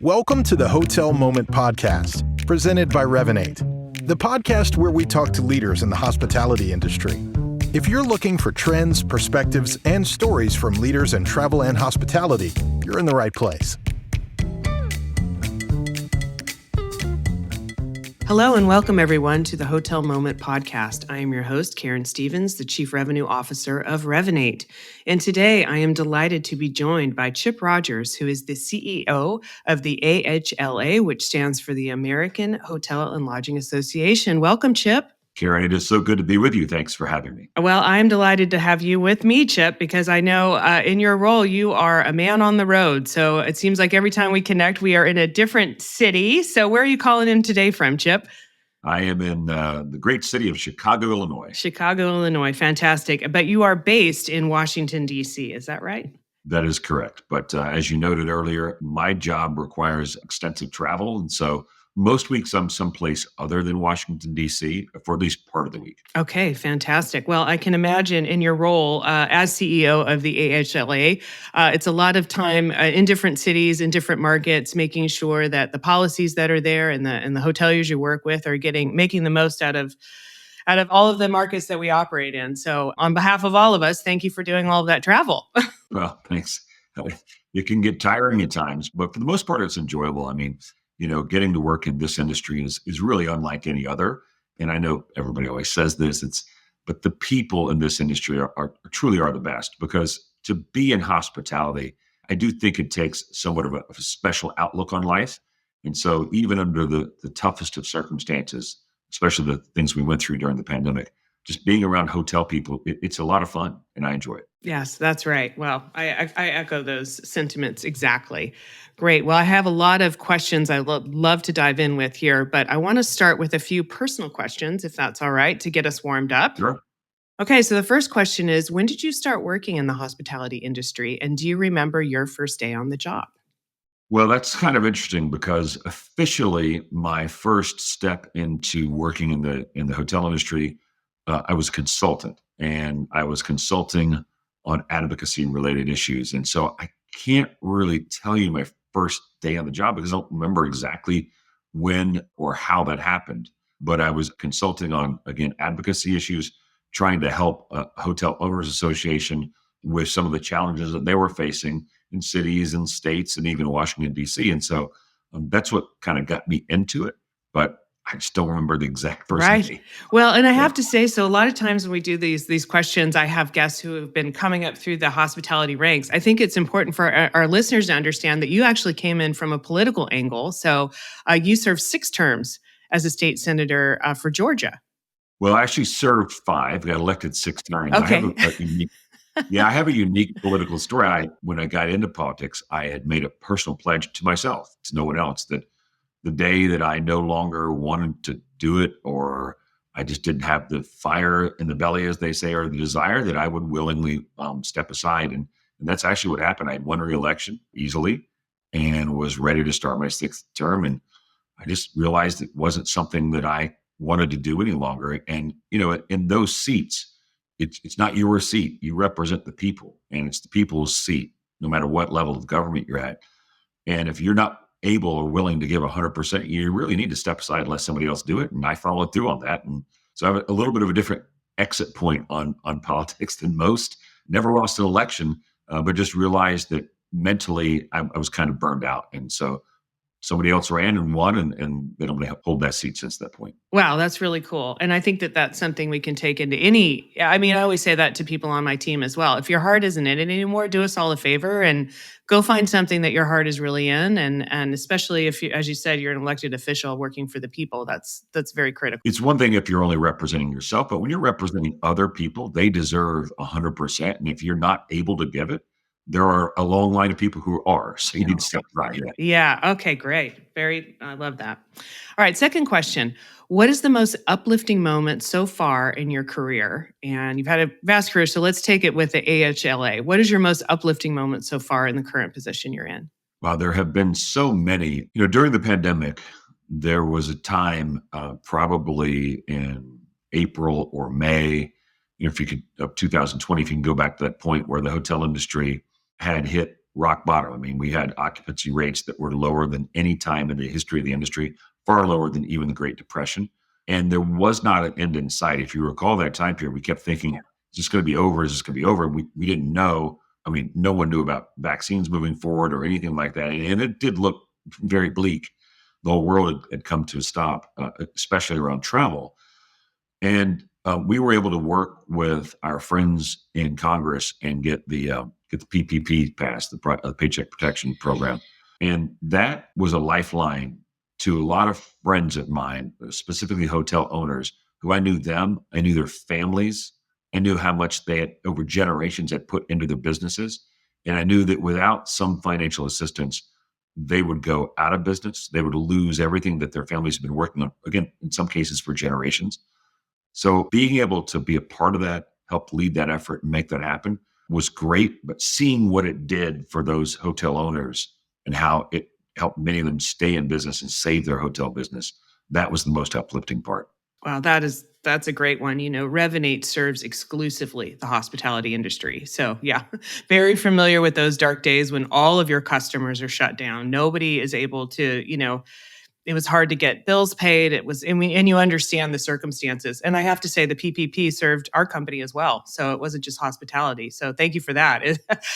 Welcome to the Hotel Moment Podcast, presented by Revinate, the podcast where we talk to leaders in the hospitality industry. If you're looking for trends, perspectives, and stories from leaders in travel and hospitality, you're in the right place. Hello and welcome everyone to the Hotel Moment Podcast. I am your host, Karen Stevens, the Chief Revenue Officer of Revinate. And today I am delighted to be joined by Chip Rogers, who is the CEO of the AHLA, which stands for the American Hotel and Lodging Association. Welcome, Chip. Karen, it is so good to be with you. Thanks for having me. Well, I'm delighted to have you with me, Chip, because I know in your role, you are a man on the road. So it seems like every time we connect, we are in a different city. So where are you calling in today from, Chip? I am in the great city of Chicago, Illinois. Chicago, Illinois. Fantastic. But you are based in Washington, D.C. Is that right? That is correct. But as you noted earlier, my job requires extensive travel. And so most weeks I'm someplace other than Washington, D.C. for at least part of the week. Okay, fantastic. Well, I can imagine in your role as CEO of the AHLA, it's a lot of time in different cities, in different markets, making sure that the policies that are there and the hoteliers you work with are making the most out of all of the markets that we operate in. So on behalf of all of us, thank you for doing all of that travel. Well, thanks. It can get tiring at times, but for the most part, it's enjoyable. I mean, getting to work in this industry is really unlike any other. And I know everybody always says this, but the people in this industry are truly are the best, because to be in hospitality, I do think it takes somewhat of a special outlook on life. And so even under the toughest of circumstances, especially the things we went through during the pandemic, just being around hotel people, it's a lot of fun and I enjoy it. Yes, that's right. Well, I echo those sentiments exactly. Great. Well, I have a lot of questions I love to dive in with here, but I want to start with a few personal questions, if that's all right, to get us warmed up. Sure. Okay, so the first question is, when did you start working in the hospitality industry, and do you remember your first day on the job? Well, that's kind of interesting because officially my first step into working in the hotel industry, I was a consultant, and I was consulting on advocacy related issues. And so I can't really tell you my first day on the job because I don't remember exactly when or how that happened. But I was consulting on, again, advocacy issues, trying to help a hotel owners association with some of the challenges that they were facing in cities and states and even Washington, D.C. And so that's what kind of got me into it. But I just don't remember the exact first day. Well, and I have to say, so a lot of times when we do these questions, I have guests who have been coming up through the hospitality ranks. I think it's important for our listeners to understand that you actually came in from a political angle. So you served 6 terms as a state senator for Georgia. Well, I actually served 5, got elected 6 times. Okay. I have a unique political story. When I got into politics, I had made a personal pledge to myself, to no one else, that the day that I no longer wanted to do it, or I just didn't have the fire in the belly, as they say, or the desire, that I would willingly step aside. And that's actually what happened. I had won re-election easily and was ready to start my 6th term. And I just realized it wasn't something that I wanted to do any longer. And, in those seats, it's not your seat. You represent the people, and it's the people's seat, no matter what level of government you're at. And if you're not able or willing to give 100%, you really need to step aside and let somebody else do it. And I followed through on that. And so I have a little bit of a different exit point on politics than most. Never lost an election, but just realized that mentally I was kind of burned out. And so somebody else ran and won, and they don't hold that seat since that point. Wow, that's really cool. And I think that that's something we can take into I always say that to people on my team as well. If your heart isn't in it anymore, do us all a favor and go find something that your heart is really in. And especially if you, as you said, you're an elected official working for the people, that's very critical. It's one thing if you're only representing yourself, but when you're representing other people, they deserve 100%. And if you're not able to give it, there are a long line of people who are. So you need to step right. Yeah. Okay, great. I love that. All right. Second question. What is the most uplifting moment so far in your career? And you've had a vast career, so let's take it with the AHLA. What is your most uplifting moment so far in the current position you're in? Wow, there have been so many. During the pandemic, there was a time, probably in April or May, if you could, of 2020, if you can go back to that point where the hotel industry had hit rock bottom. I mean, we had occupancy rates that were lower than any time in the history of the industry, far lower than even the Great Depression. And there was not an end in sight. If you recall that time period, we kept thinking, is this going to be over? Is this going to be over? And we didn't know. I mean, no one knew about vaccines moving forward or anything like that. And it did look very bleak. The whole world had come to a stop, especially around travel. And we were able to work with our friends in Congress and get the PPP passed, the Paycheck Protection Program. And that was a lifeline to a lot of friends of mine, specifically hotel owners, who I knew them, I knew their families, I knew how much they had over generations had put into their businesses. And I knew that without some financial assistance, they would go out of business. They would lose everything that their families have been working on, again, in some cases for generations. So being able to be a part of that, help lead that effort and make that happen was great. But seeing what it did for those hotel owners and how it helped many of them stay in business and save their hotel business, that was the most uplifting part. Wow, that's a great one. Revinate serves exclusively the hospitality industry. So yeah, very familiar with those dark days when all of your customers are shut down. Nobody is able to, it was hard to get bills paid. And you understand the circumstances. And I have to say the PPP served our company as well. So it wasn't just hospitality. So thank you for that.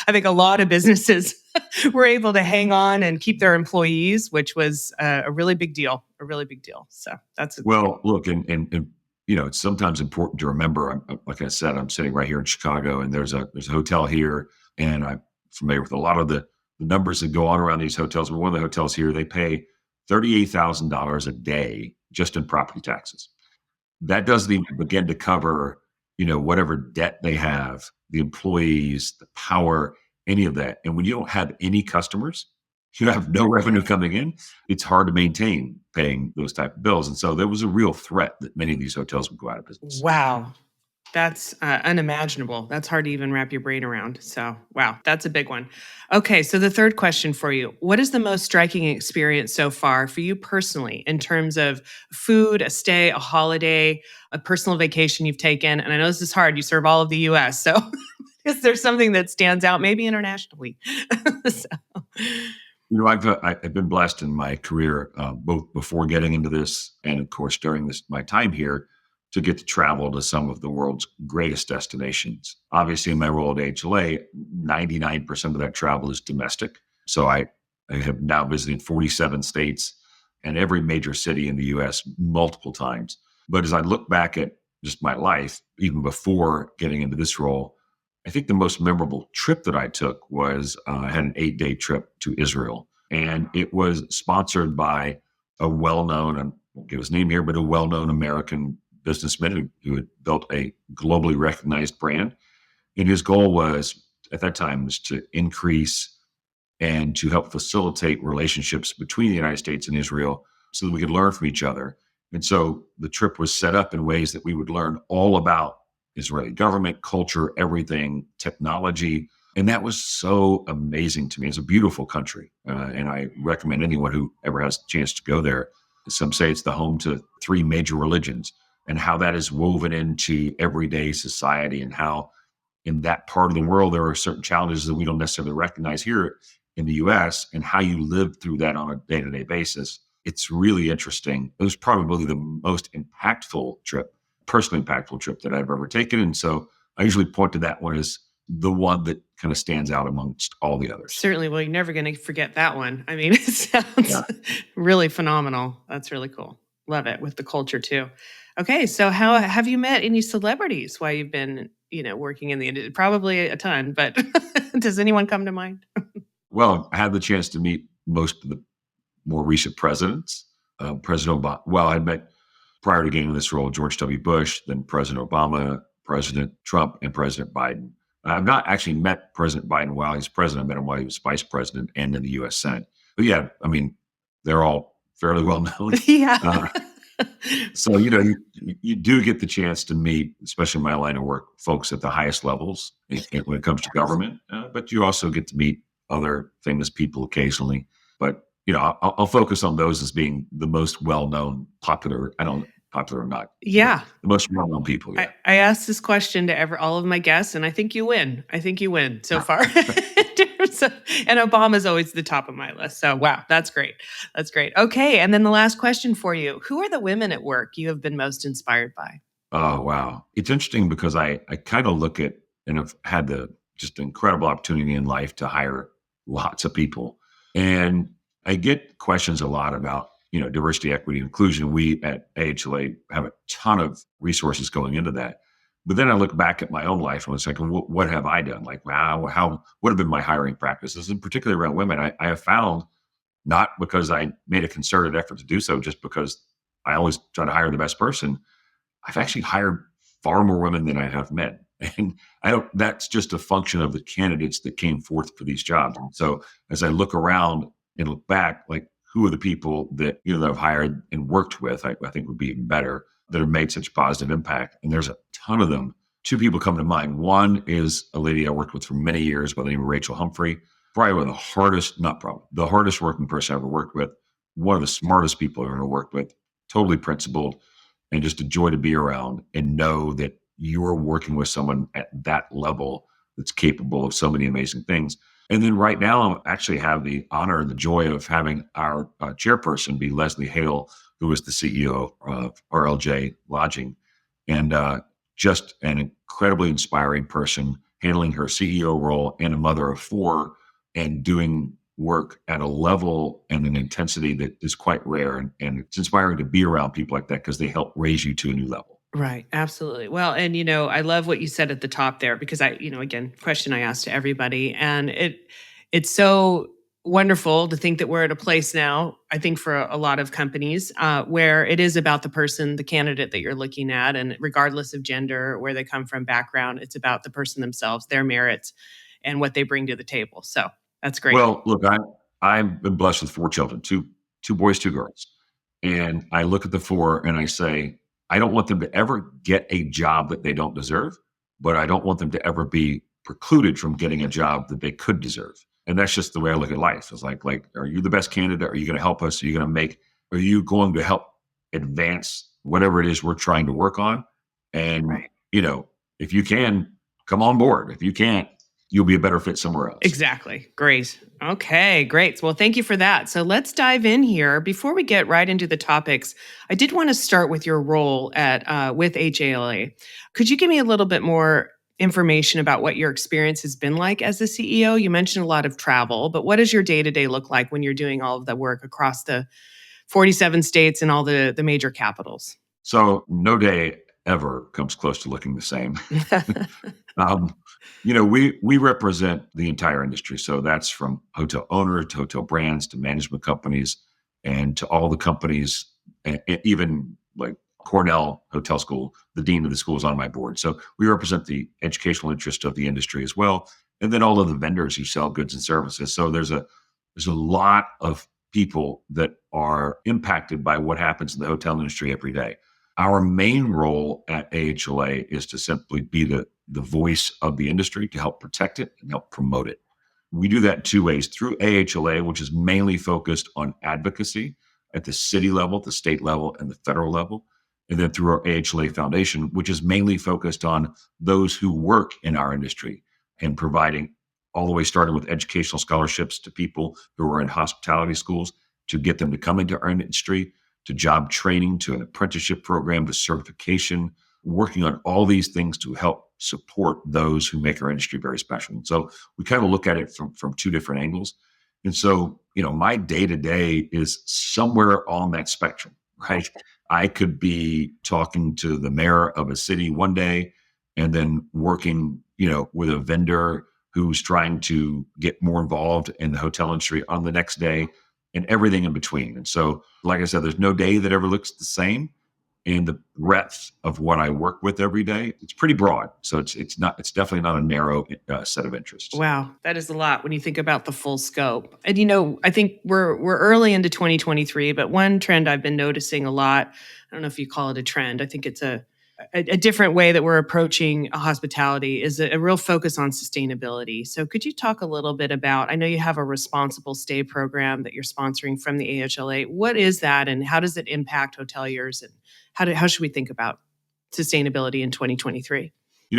I think a lot of businesses were able to hang on and keep their employees, which was a really big deal, So that's look, and it's sometimes important to remember, like I said, I'm sitting right here in Chicago and there's a hotel here and I'm familiar with a lot of the numbers that go on around these hotels. But one of the hotels here, they pay $38,000 a day just in property taxes. That doesn't even begin to cover, whatever debt they have, the employees, the power, any of that. And when you don't have any customers, you have no revenue coming in, it's hard to maintain paying those type of bills. And so there was a real threat that many of these hotels would go out of business. Wow. That's unimaginable. That's hard to even wrap your brain around. So, wow, that's a big one. Okay, so the third question for you. What is the most striking experience so far for you personally in terms of food, a stay, a holiday, a personal vacation you've taken? And I know this is hard. You serve all of the U.S., so is there something that stands out, maybe internationally? So. I've been blessed in my career, both before getting into this and, of course, during my time here, to get to travel to some of the world's greatest destinations. Obviously, in my role at AHLA, 99% of that travel is domestic. So I have now visited 47 states and every major city in the U.S. multiple times. But as I look back at just my life, even before getting into this role, I think the most memorable trip that I took was I had an 8-day trip to Israel. And it was sponsored by a well-known, I won't give his name here, but a well-known American businessman who had built a globally recognized brand. And his goal was, at that time, was to increase and to help facilitate relationships between the United States and Israel so that we could learn from each other. And so the trip was set up in ways that we would learn all about Israeli government, culture, everything, technology. And that was so amazing to me. It's a beautiful country. And I recommend anyone who ever has a chance to go there. Some say it's the home to 3 major religions, and how that is woven into everyday society, and how in that part of the world, there are certain challenges that we don't necessarily recognize here in the US, and how you live through that on a day-to-day basis. It's really interesting. It was probably the most personally impactful trip that I've ever taken. And so I usually point to that one as the one that kind of stands out amongst all the others. Certainly. Well, you're never going to forget that one. I mean, it sounds really phenomenal. That's really cool. Love it, with the culture too. Okay, so how have you met any celebrities while you've been, working in the industry? Probably a ton, but does anyone come to mind? Well, I had the chance to meet most of the more recent presidents. President Obama. Well, I met, prior to getting in this role, George W. Bush, then President Obama, President Trump, and President Biden. I've not actually met President Biden while he's president. I met him while he was vice president and in the U.S. Senate. But yeah, I mean, they're all fairly well known. Yeah. So, you do get the chance to meet, especially in my line of work, folks at the highest levels when it comes to government. But you also get to meet other famous people occasionally. But, I'll focus on those as being the most well-known, popular or not. Yeah. The most well-known people. Yeah. I asked this question to all of my guests, and I think you win. So far. And Obama's always the top of my list. So, wow, that's great. That's great. Okay. And then the last question for you. Who are the women at work you have been most inspired by? Oh, wow. It's interesting because I kind of look at and have had the just incredible opportunity in life to hire lots of people. And I get questions a lot about, diversity, equity, inclusion. We at AHLA have a ton of resources going into that. But then I look back at my own life and it's like, what have I done? Like, wow, what have been my hiring practices, and particularly around women? I have found, not because I made a concerted effort to do so, just because I always try to hire the best person. I've actually hired far more women than I have men. And that's just a function of the candidates that came forth for these jobs. And so as I look around and look back, like, who are the people that, that I've hired and worked with, I think would be even better, that have made such positive impact. And there's a ton of them. Two people come to mind. One is a lady I worked with for many years by the name of Rachel Humphrey. Probably one of the hardest working person I ever worked with. One of the smartest people I've ever worked with. Totally principled, and just a joy to be around, and know that you're working with someone at that level that's capable of so many amazing things. And then right now, I actually have the honor and the joy of having our chairperson be Leslie Hale, who is the CEO of RLJ Lodging, and just an incredibly inspiring person, handling her CEO role and a mother of four, and doing work at a level and an intensity that is quite rare. And it's inspiring to be around people like that because they help raise you to a new level. Right. Absolutely. Well, and I love what you said at the top there, because again, question I asked to everybody, and it's so wonderful to think that we're at a place now, I think for a lot of companies, where it is about the person, the candidate that you're looking at, and regardless of gender, where they come from, background, it's about the person themselves, their merits, and what they bring to the table. So that's great. Well, look, I've been blessed with four children, two boys, two girls. And I look at the four and I say, I don't want them to ever get a job that they don't deserve, but I don't want them to ever be precluded from getting a job that they could deserve. And that's just the way I look at life. It's like, are you the best candidate? Are you going to help us? Are you going to help advance whatever it is we're trying to work on? And, Right. If you can, come on board. If you can't, you'll be a better fit somewhere else. Exactly. Great. Okay, great. Well, thank you for that. So let's dive in here. Before we get right into the topics, I did want to start with your role at with AHLA. Could you give me a little bit more information about what your experience has been like as the CEO? You mentioned a lot of travel, but what does your day-to-day look like when you're doing all of the work across the 47 states and all the major capitals? So no day ever comes close to looking the same. We represent the entire industry. So that's from hotel owners to hotel brands to management companies and to all the companies, even like Cornell Hotel School, the dean of the school is on my board. So we represent the educational interest of the industry as well. And then all of the vendors who sell goods and services. So there's a lot of people that are impacted by what happens in the hotel industry every day. Our main role at AHLA is to simply be the voice of the industry, to help protect it and help promote it. We do that two ways: through AHLA, which is mainly focused on advocacy at the city level, the state level, and the federal level. And then through our AHLA Foundation, which is mainly focused on those who work in our industry and providing, all the way starting with educational scholarships to people who are in hospitality schools to get them to come into our industry, to job training, to an apprenticeship program, to certification, working on all these things to help support those who make our industry very special. And so we kind of look at it from two different angles. And so, my day-to-day is somewhere on that spectrum, right? I could be talking to the mayor of a city one day and then working, with a vendor who's trying to get more involved in the hotel industry on the next day, and everything in between. And so, like I said, there's no day that ever looks the same. And the breadth of what I work with every day, it's pretty broad. So it's definitely not a narrow set of interests. Wow, that is a lot when you think about the full scope. And I think we're early into 2023, but one trend I've been noticing a lot, I don't know if you call it a trend, I think it's a different way that we're approaching hospitality, is a real focus on sustainability. So could you talk a little bit about, I know you have a responsible stay program that you're sponsoring from the AHLA. What is that, and how does it impact hoteliers, and how should we think about sustainability in 2023?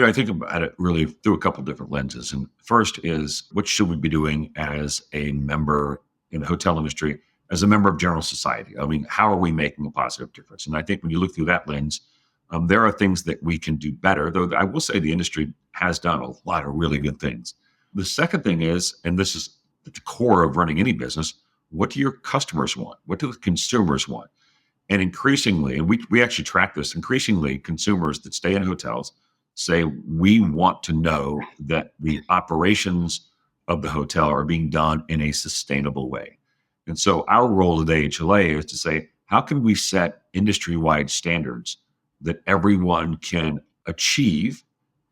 I think about it really through a couple of different lenses. And first is, what should we be doing as a member in the hotel industry, as a member of general society? I mean, how are we making a positive difference? And I think when you look through that lens, there are things that we can do better, though I will say the industry has done a lot of really good things. The second thing is, and this is at the core of running any business, what do your customers want? What do the consumers want? And increasingly, and we actually track this, increasingly consumers that stay in hotels say, we want to know that the operations of the hotel are being done in a sustainable way. And so our role at AHLA is to say, how can we set industry-wide standards that everyone can achieve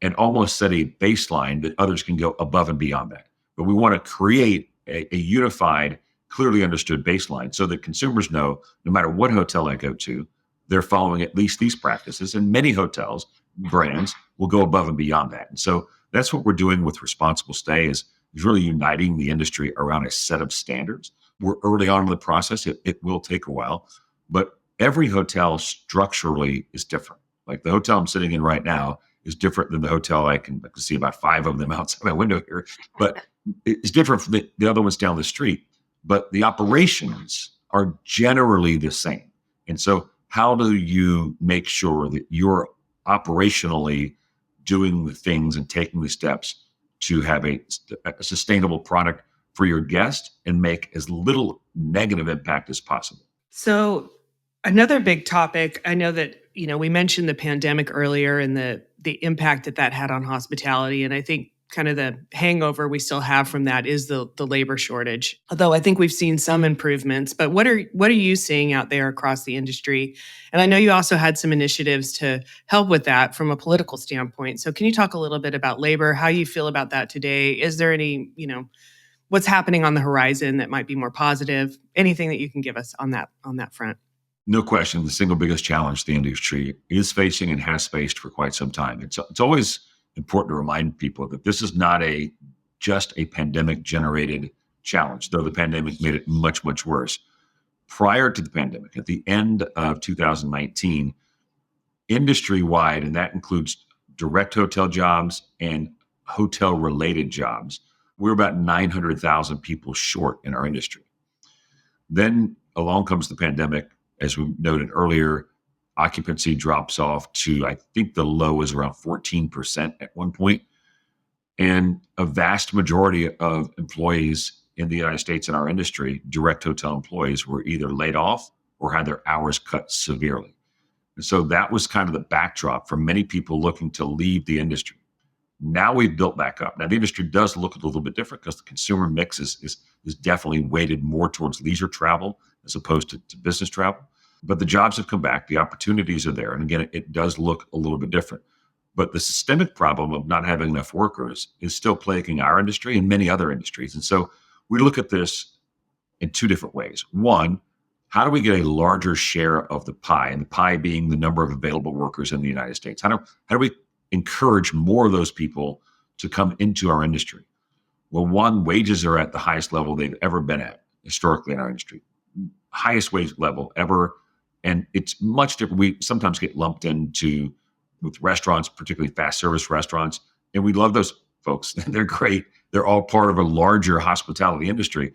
and almost set a baseline that others can go above and beyond that? But we want to create a unified, clearly understood baseline so that consumers know no matter what hotel I go to, they're following at least these practices. And many hotels, brands, will go above and beyond that. And so that's what we're doing with Responsible Stay is really uniting the industry around a set of standards. We're early on in the process. It will take a while, but every hotel structurally is different. Like the hotel I'm sitting in right now is different than the hotel I can see about 5 of them outside my window here, but it's different from the other ones down the street. But the operations are generally the same. And so how do you make sure that you're operationally doing the things and taking the steps to have a sustainable product for your guest and make as little negative impact as possible? So another big topic, I know that, we mentioned the pandemic earlier and the impact that had on hospitality. And I think kind of the hangover we still have from that is the labor shortage. Although I think we've seen some improvements, but what are you seeing out there across the industry? And I know you also had some initiatives to help with that from a political standpoint. So can you talk a little bit about labor, how you feel about that today? Is there any, what's happening on the horizon that might be more positive? Anything that you can give us on that front? No question, the single biggest challenge the industry is facing and has faced for quite some time. It's always important to remind people that this is not just a pandemic-generated challenge, though the pandemic made it much, much worse. Prior to the pandemic, at the end of 2019, industry-wide, and that includes direct hotel jobs and hotel-related jobs, we're about 900,000 people short in our industry. Then along comes the pandemic. As we noted earlier, occupancy drops off to, I think the low is around 14% at one point. And a vast majority of employees in the United States in our industry, direct hotel employees, were either laid off or had their hours cut severely. And so that was kind of the backdrop for many people looking to leave the industry. Now we've built back up. Now the industry does look a little bit different because the consumer mix is definitely weighted more towards leisure travel as opposed to business travel. But the jobs have come back. The opportunities are there. And again, it does look a little bit different. But the systemic problem of not having enough workers is still plaguing our industry and many other industries. And so we look at this in 2 different ways. One, how do we get a larger share of the pie, and the pie being the number of available workers in the United States? How do we encourage more of those people to come into our industry? Well, one, wages are at the highest level they've ever been at historically in our industry. Highest wage level ever. And it's much different. We sometimes get lumped into with restaurants, particularly fast service restaurants. And we love those folks. They're great. They're all part of a larger hospitality industry.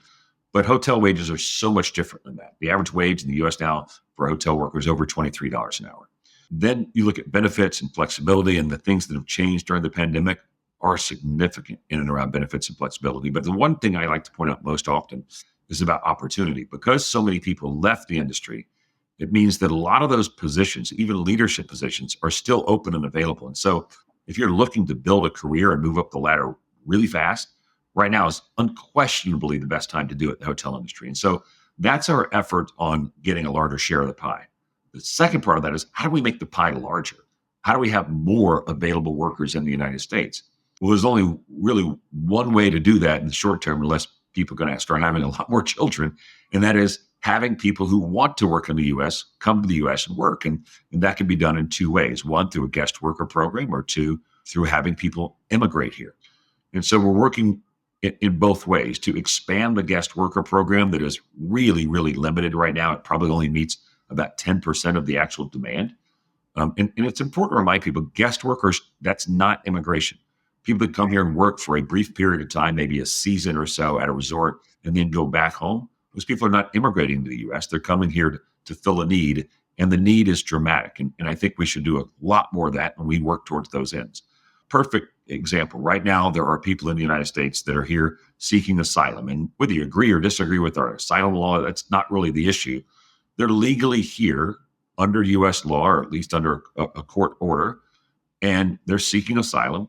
But hotel wages are so much different than that. The average wage in the US now for a hotel worker is over $23 an hour. Then you look at benefits and flexibility, and the things that have changed during the pandemic are significant in and around benefits and flexibility. But the one thing I like to point out most often is about opportunity. Because so many people left the industry, it means that a lot of those positions, even leadership positions, are still open and available. And so if you're looking to build a career and move up the ladder really fast, right now is unquestionably the best time to do it in the hotel industry. And so that's our effort on getting a larger share of the pie. The second part of that is, how do we make the pie larger? How do we have more available workers in the United States? Well, there's only really one way to do that in the short term, unless people are going to start having a lot more children, and that is having people who want to work in the U.S. come to the U.S. and work. And that can be done in 2 ways. One, through a guest worker program, or 2, through having people immigrate here. And so we're working in both ways to expand the guest worker program that is really, really limited right now. It probably only meets about 10% of the actual demand. And it's important to remind people, guest workers, that's not immigration. People that come here and work for a brief period of time, maybe a season or so at a resort, and then go back home. Those people are not immigrating to the U.S. They're coming here to fill a need, and the need is dramatic. And I think we should do a lot more of that, and we work towards those ends. Perfect example. Right now, there are people in the United States that are here seeking asylum. And whether you agree or disagree with our asylum law, that's not really the issue. They're legally here under U.S. law, or at least under a court order, and they're seeking asylum.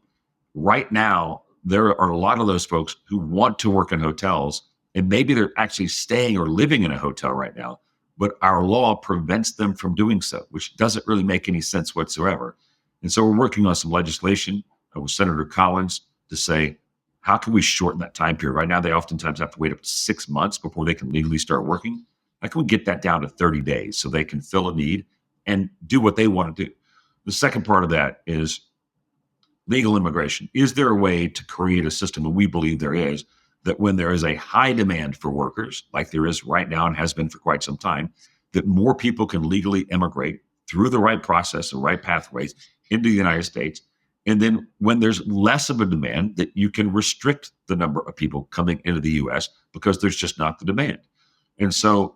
Right now, there are a lot of those folks who want to work in hotels, and maybe they're actually staying or living in a hotel right now, but our law prevents them from doing so, which doesn't really make any sense whatsoever. And so we're working on some legislation with Senator Collins to say, how can we shorten that time period? Right now, they oftentimes have to wait up to 6 months before they can legally start working. How can we get that down to 30 days so they can fill a need and do what they want to do? The second part of that is legal immigration. Is there a way to create a system, and we believe there is, that when there is a high demand for workers, like there is right now and has been for quite some time, that more people can legally immigrate through the right process, the right pathways into the United States. And then when there's less of a demand, that you can restrict the number of people coming into the U.S. because there's just not the demand. And so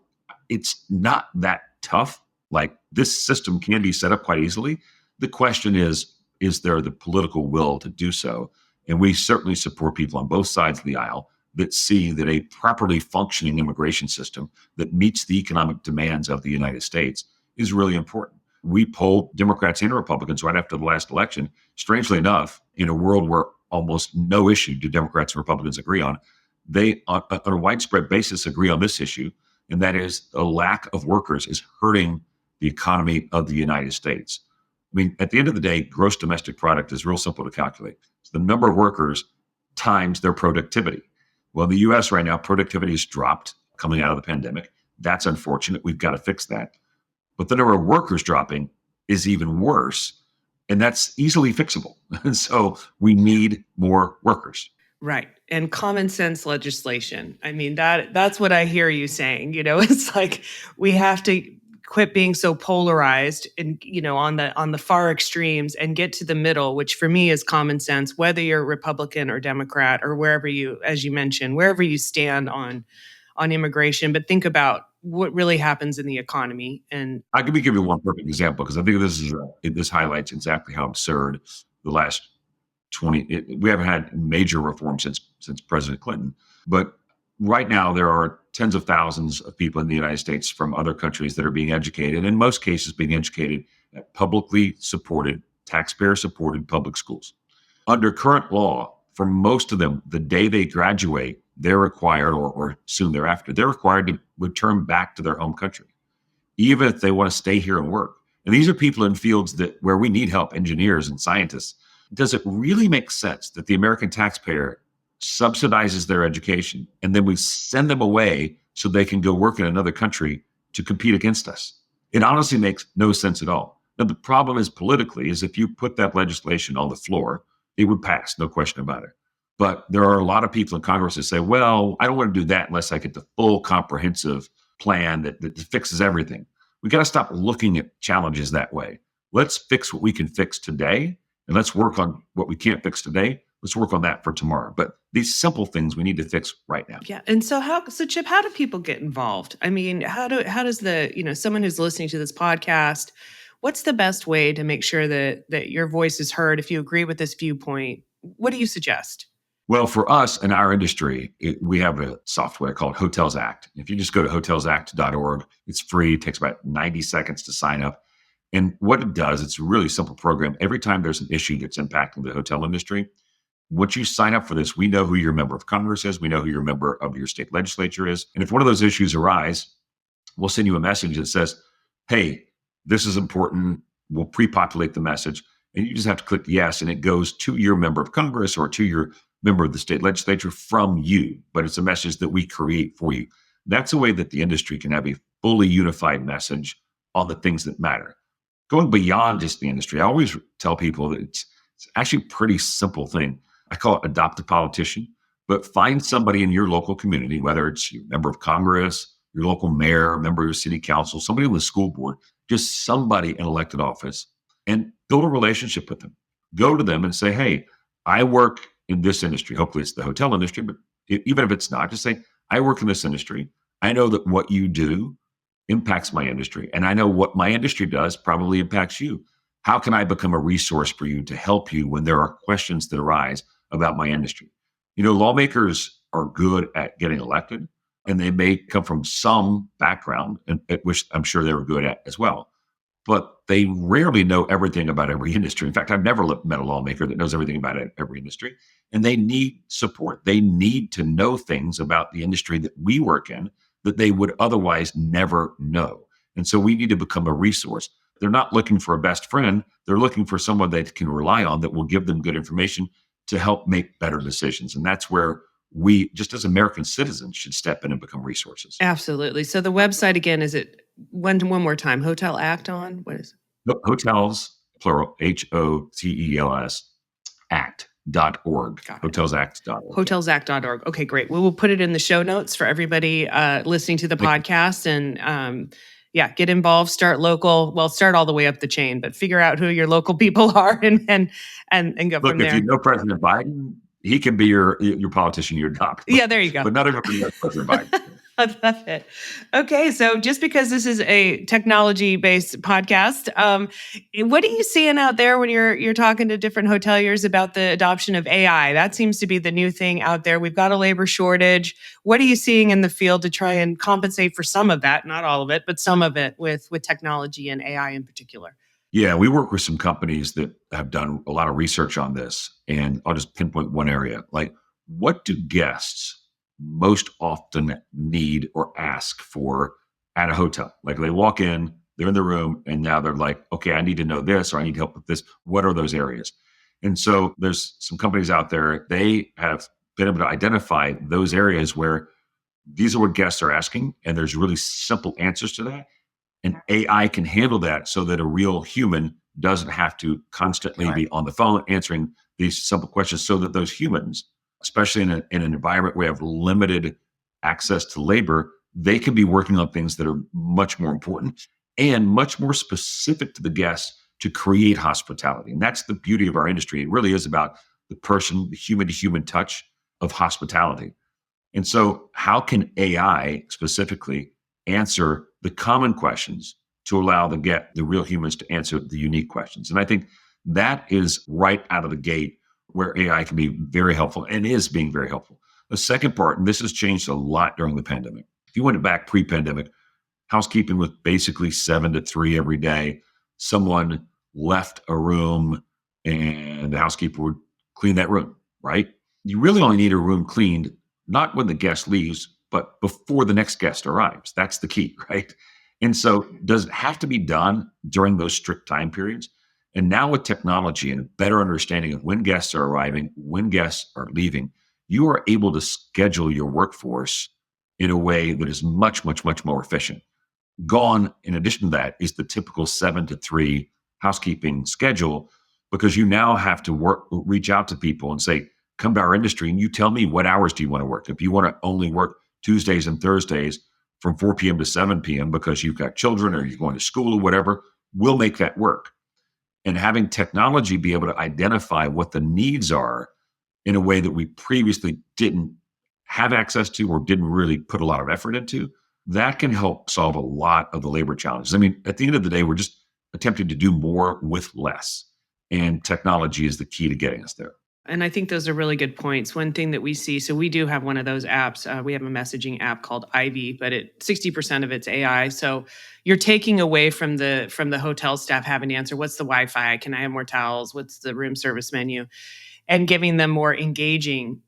it's not that tough. Like, this system can be set up quite easily. The question is there the political will to do so? And we certainly support people on both sides of the aisle that see that a properly functioning immigration system that meets the economic demands of the United States is really important. We polled Democrats and Republicans right after the last election. Strangely enough, in a world where almost no issue do Democrats and Republicans agree on, they, on a widespread basis, agree on this issue, and that is a lack of workers is hurting the economy of the United States. I mean, at the end of the day, gross domestic product is real simple to calculate. It's the number of workers times their productivity. Well, in the U.S. right now, productivity has dropped coming out of the pandemic. That's unfortunate. We've got to fix that. But the number of workers dropping is even worse, and that's easily fixable. And so we need more workers. Right. And common sense legislation. I mean, that's what I hear you saying. It's like we have to quit being so polarized and, on the far extremes and get to the middle, which for me is common sense, whether you're Republican or Democrat or wherever you, as you mentioned, wherever you stand on immigration. But think about what really happens in the economy. And I could give you one perfect example, because I think this highlights exactly how absurd the last 20. We haven't had major reform since President Clinton, but right now there are tens of thousands of people in the United States from other countries that are being educated, in most cases being educated at publicly supported, taxpayer-supported public schools. Under current law, for most of them, the day they graduate, they're required, or soon thereafter, they're required to return back to their home country, even if they want to stay here and work. And these are people in fields where we need help, engineers and scientists. Does it really make sense that the American taxpayer subsidizes their education and then we send them away so they can go work in another country to compete against us? It honestly makes no sense at all. Now, the problem is politically, is if you put that legislation on the floor, it would pass, no question about it. But there are a lot of people in Congress that say, well, I don't want to do that unless I get the full comprehensive plan that fixes everything. We got to stop looking at challenges that way. Let's fix what we can fix today, and let's work on what we can't fix today. Let's work on that for tomorrow. But these simple things we need to fix right now. Yeah. And so Chip, how do people get involved? I mean, how does someone who's listening to this podcast, what's the best way to make sure that your voice is heard? If you agree with this viewpoint, what do you suggest? Well, for us in our industry, we have a software called Hotels Act. If you just go to hotelsact.org, it's free. It takes about 90 seconds to sign up. And what it does, it's a really simple program. Every time there's an issue that's impacting the hotel industry, once you sign up for this, we know who your member of Congress is. We know who your member of your state legislature is. And if one of those issues arise, we'll send you a message that says, hey, this is important. We'll pre-populate the message. And you just have to click yes, and it goes to your member of Congress or to your member of the state legislature from you. But it's a message that we create for you. That's a way that the industry can have a fully unified message on the things that matter. Going beyond just the industry, I always tell people that it's actually a pretty simple thing. I call it adopt a politician, but find somebody in your local community, whether it's your member of Congress, your local mayor, member of your city council, somebody on the school board, just somebody in elected office, and build a relationship with them. Go to them and say, hey, I work in this industry. Hopefully it's the hotel industry, but even if it's not, just say, I work in this industry. I know that what you do impacts my industry. And I know what my industry does probably impacts you. How can I become a resource for you to help you when there are questions that arise about my industry? Lawmakers are good at getting elected, and they may come from some background, and at which I'm sure they were good at as well. But they rarely know everything about every industry. In fact, I've never met a lawmaker that knows everything about every industry. And they need support. They need to know things about the industry that we work in that they would otherwise never know. And so we need to become a resource. They're not looking for a best friend. They're looking for someone they can rely on that will give them good information to help make better decisions. And that's where we, just as American citizens, should step in and become resources. Absolutely. So the website again, is it one more time? Hotel Act on? What is it? Hotels, plural, HOTELS, act.org. Hotelsact.org. Hotelsact.org. Okay, great. We will put it in the show notes for everybody listening to the podcast. And get involved, start local. Well, start all the way up the chain, but figure out who your local people are and go from there. Look, if you know President Biden, he can be your politician, your doc. Yeah, there you go. But not everybody knows President Biden. I love it. Okay, so just because this is a technology-based podcast, what are you seeing out there when you're talking to different hoteliers about the adoption of AI? That seems to be the new thing out there. We've got a labor shortage. What are you seeing in the field to try and compensate for some of that? Not all of it, but some of it with technology and AI in particular. Yeah, we work with some companies that have done a lot of research on this, and I'll just pinpoint one area. Like, what do guests most often need or ask for at a hotel? Like, they walk in, they're in the room, and now they're like, okay, I need to know this, or I need help with this. What are those areas? And so there's some companies out there, they have been able to identify those areas where these are what guests are asking, and there's really simple answers to that. And AI can handle that so that a real human doesn't have to constantly be on the phone answering these simple questions, so that those humans, especially in an environment where we have limited access to labor, they can be working on things that are much more important and much more specific to the guests to create hospitality. And that's the beauty of our industry. It really is about the person, the human-to-human touch of hospitality. And so how can AI specifically answer the common questions to allow the real humans to answer the unique questions? And I think that is right out of the gate where AI can be very helpful and is being very helpful. The second part, and this has changed a lot during the pandemic. If you went back pre-pandemic, housekeeping was basically 7 to 3 every day. Someone left a room and the housekeeper would clean that room, right? You really only need a room cleaned, not when the guest leaves, but before the next guest arrives. That's the key, right? And so does it have to be done during those strict time periods? And now with technology and a better understanding of when guests are arriving, when guests are leaving, you are able to schedule your workforce in a way that is much, much, much more efficient. Gone, in addition to that, is the typical 7 to 3 housekeeping schedule, because you now have to reach out to people and say, come to our industry and you tell me, what hours do you want to work? If you want to only work Tuesdays and Thursdays from 4 p.m. to 7 p.m. because you've got children or you're going to school or whatever, we'll make that work. And having technology be able to identify what the needs are in a way that we previously didn't have access to or didn't really put a lot of effort into, that can help solve a lot of the labor challenges. I mean, at the end of the day, we're just attempting to do more with less. And technology is the key to getting us there. And I think those are really good points. One thing that we see, so we do have one of those apps. We have a messaging app called Ivy, but 60% of it's AI. So you're taking away from the hotel staff having to answer, what's the Wi-Fi? Can I have more towels? What's the room service menu? And giving them more engaging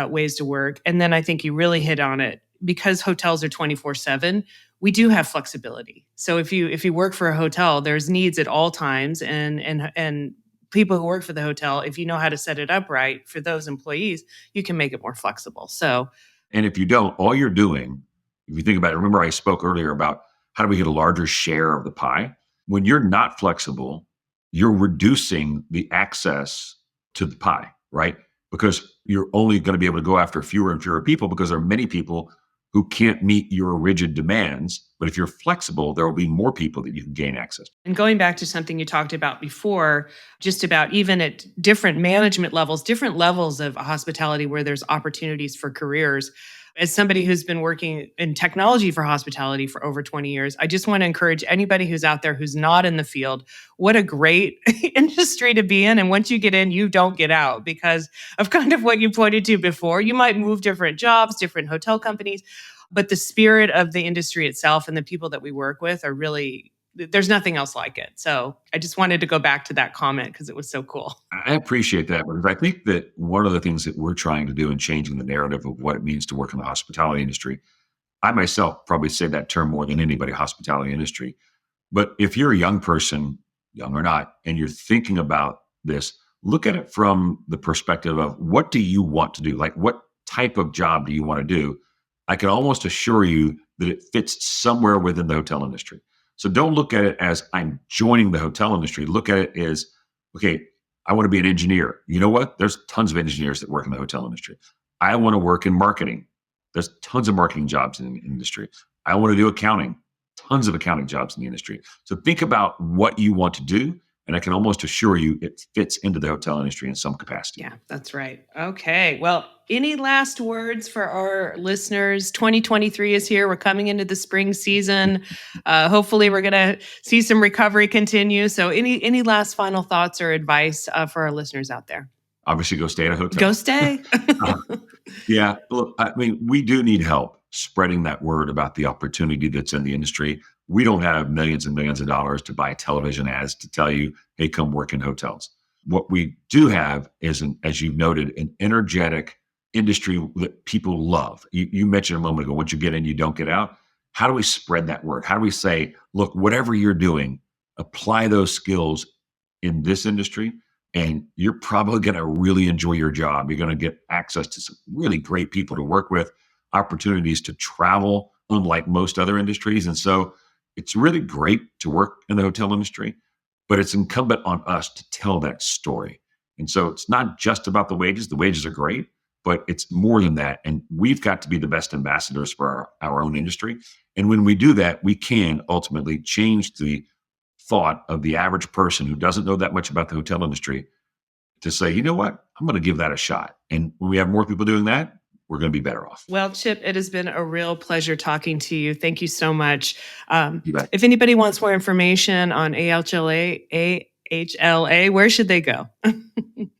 ways to work. And then I think you really hit on it. Because hotels are 24/7, we do have flexibility. So if you work for a hotel, there's needs at all times, and people who work for the hotel, if you know how to set it up right for those employees, you can make it more flexible. So, and if you don't, all you're doing, if you think about it, remember I spoke earlier about how do we get a larger share of the pie? When you're not flexible, you're reducing the access to the pie, right? Because you're only going to be able to go after fewer and fewer people, because there are many people who can't meet your rigid demands. But if you're flexible, there will be more people that you can gain access to. And going back to something you talked about before, just about even at different management levels, different levels of hospitality where there's opportunities for careers. As somebody who's been working in technology for hospitality for over 20 years, I just want to encourage anybody who's out there who's not in the field, what a great industry to be in. And once you get in, you don't get out because of kind of what you pointed to before. You might move different jobs, different hotel companies, but the spirit of the industry itself and the people that we work with are really, there's nothing else like it. So I just wanted to go back to that comment because it was so cool. I appreciate that because I think that one of the things that we're trying to do in changing the narrative of what it means to work in the hospitality industry, I myself probably say that term more than anybody, hospitality industry. But if you're a young person, young or not, and you're thinking about this, look at it from the perspective of what do you want to do? Like what type of job do you want to do? I can almost assure you that it fits somewhere within the hotel industry. So don't look at it as I'm joining the hotel industry. Look at it as, okay, I want to be an engineer. You know what? There's tons of engineers that work in the hotel industry. I want to work in marketing. There's tons of marketing jobs in the industry. I want to do accounting. Tons of accounting jobs in the industry. So think about what you want to do. And I can almost assure you it fits into the hotel industry in some capacity. Yeah, that's right. Okay. Well, any last words for our listeners? 2023 is here. We're coming into the spring season. Hopefully, we're going to see some recovery continue. So any last final thoughts or advice for our listeners out there? Obviously, go stay at a hotel. Go stay. Yeah. Look, I mean, we do need help spreading that word about the opportunity that's in the industry. We don't have millions and millions of dollars to buy television ads to tell you, hey, come work in hotels. What we do have is, as you've noted, an energetic industry that people love. You mentioned a moment ago, once you get in, you don't get out. How do we spread that word? How do we say, look, whatever you're doing, apply those skills in this industry, and you're probably going to really enjoy your job. You're going to get access to some really great people to work with, opportunities to travel, unlike most other industries. And so it's really great to work in the hotel industry, but it's incumbent on us to tell that story. And so it's not just about the wages. The wages are great, but it's more than that. And we've got to be the best ambassadors for our own industry. And when we do that, we can ultimately change the thought of the average person who doesn't know that much about the hotel industry to say, you know what, I'm going to give that a shot. And when we have more people doing that, we're going to be better off. Well, Chip, it has been a real pleasure talking to you. Thank you so much. You bet. If anybody wants more information on AHLA, where should they go?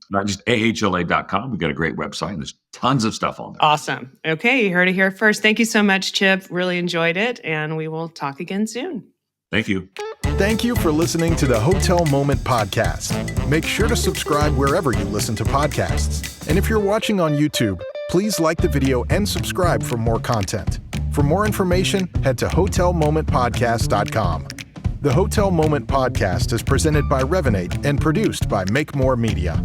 Not just AHLA.com. We've got a great website. And there's tons of stuff on there. Awesome. Okay, you heard it here first. Thank you so much, Chip. Really enjoyed it. And we will talk again soon. Thank you. Thank you for listening to the Hotel Moment Podcast. Make sure to subscribe wherever you listen to podcasts. And if you're watching on YouTube, please like the video and subscribe for more content. For more information, head to hotelmomentpodcast.com. The Hotel Moment Podcast is presented by Revinate and produced by Make More Media.